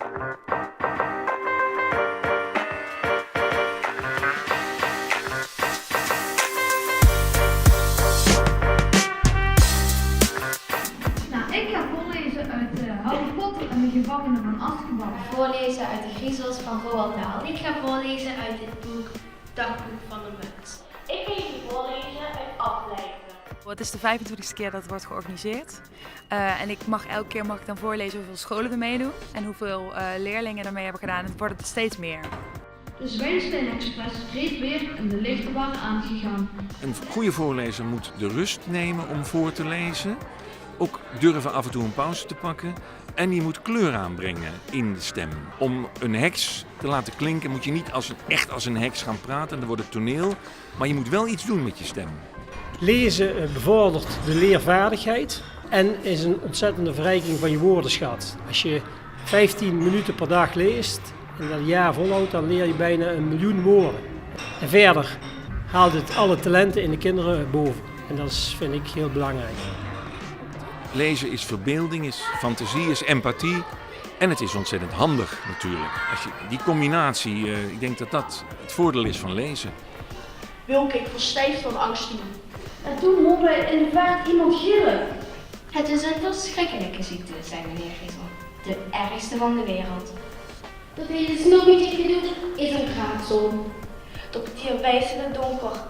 Ik ga voorlezen uit Harry Potter en de gevangenen van Azkaban. Voorlezen uit de griezels van Roald Dahl. Ik ga voorlezen uit het boek Dagboek van de Muts. Ik ga jullie voorlezen uit Afleiden. Het is de 25e keer dat het wordt georganiseerd. En elke keer mag ik dan voorlezen hoeveel scholen er meedoen en hoeveel leerlingen ermee hebben gedaan. Het wordt steeds meer. De Zwijnstein Express reed weer en de lichten waren aangegaan. Een goede voorlezer moet de rust nemen om voor te lezen. Ook durven af en toe een pauze te pakken. En je moet kleur aanbrengen in de stem. Om een heks te laten klinken moet je niet echt als een heks gaan praten. Dan wordt het toneel. Maar je moet wel iets doen met je stem. Lezen bevordert de leervaardigheid en is een ontzettende verrijking van je woordenschat. Als je 15 minuten per dag leest en dat een jaar volhoudt, dan leer je bijna 1 miljoen woorden. En verder haalt het alle talenten in de kinderen boven. En dat vind ik heel belangrijk. Lezen is verbeelding, is fantasie, is empathie. En het is ontzettend handig natuurlijk. Die combinatie, ik denk dat dat het voordeel is van lezen. Wilke, ik verstijf van angst toen. En toen hoorde hij in de vaart iemand gillen. Het is een verschrikkelijke ziekte, zei meneer Griezel. De ergste van de wereld. Dat hele snobbetje doet is een raadsel. Op het hier wijst in het donker.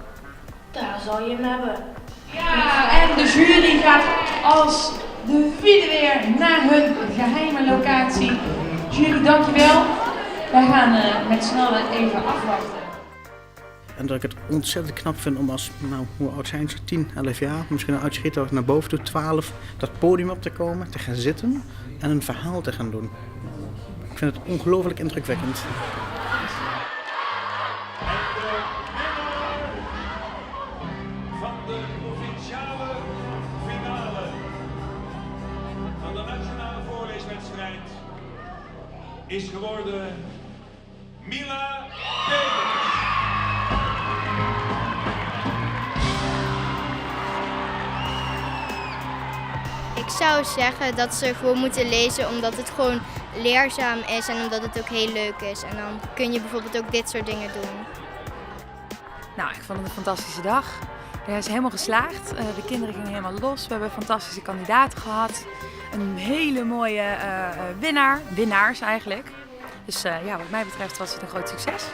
Daar zal je hem hebben. Ja, en de jury gaat als de wielen weer naar hun geheime locatie. Jury, dankjewel. Wij gaan met z'n allen even afwachten. En dat ik het ontzettend knap vind om als, hoe oud zijn ze? 10, 11 jaar, misschien een uitschieter naar boven toe, 12, dat podium op te komen, te gaan zitten en een verhaal te gaan doen. Ik vind het ongelooflijk indrukwekkend. Van de provinciale finale van de nationale voorleeswedstrijd is geworden Mila Peters. Ik zou zeggen dat ze gewoon moeten lezen omdat het gewoon leerzaam is en omdat het ook heel leuk is. En dan kun je bijvoorbeeld ook dit soort dingen doen. Nou, ik vond het een fantastische dag. Hij is helemaal geslaagd. De kinderen gingen helemaal los. We hebben fantastische kandidaten gehad. Een hele mooie winnaars eigenlijk. Dus ja, wat mij betreft was het een groot succes.